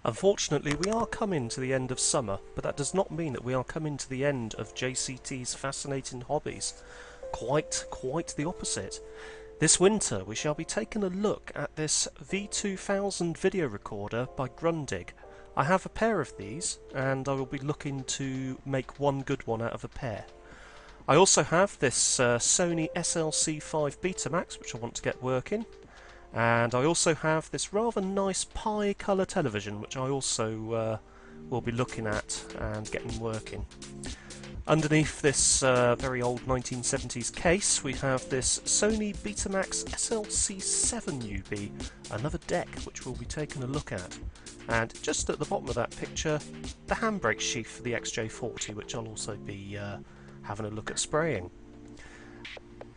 Unfortunately, we are coming to the end of summer, but that does not mean that we are coming to the end of JCTs Fascinating Hobbies. Quite the opposite. This winter we shall be taking a look at this V2000 video recorder by Grundig. I have a pair of these and I will be looking to make one good one out of a pair. I also have this Sony SLC5 Betamax which I want to get working, and I also have this rather nice pie colour television which I also will be looking at and getting working. Underneath this very old 1970s case we have this Sony Betamax SLC7 UB, another deck which we'll be taking a look at. And just at the bottom of that picture, the handbrake sheath for the XJ40, which I'll also be having a look at spraying.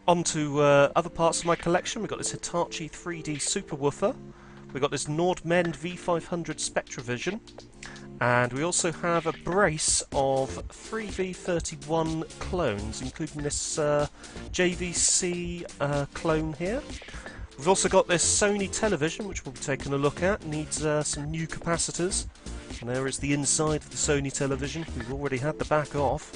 On to other parts of my collection. We've got this Hitachi 3D Superwoofer, we've got this Nordmend V500 Spectravision, and we also have a brace of 3V31 clones, including this JVC clone here. We've also got this Sony television, which we'll be taking a look at. Needs some new capacitors. And there is the inside of the Sony television. We've already had the back off.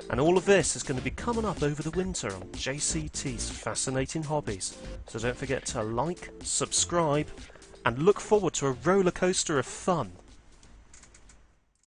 And all of this is going to be coming up over the winter on JCT's Fascinating Hobbies. So don't forget to like, subscribe, and look forward to a roller coaster of fun.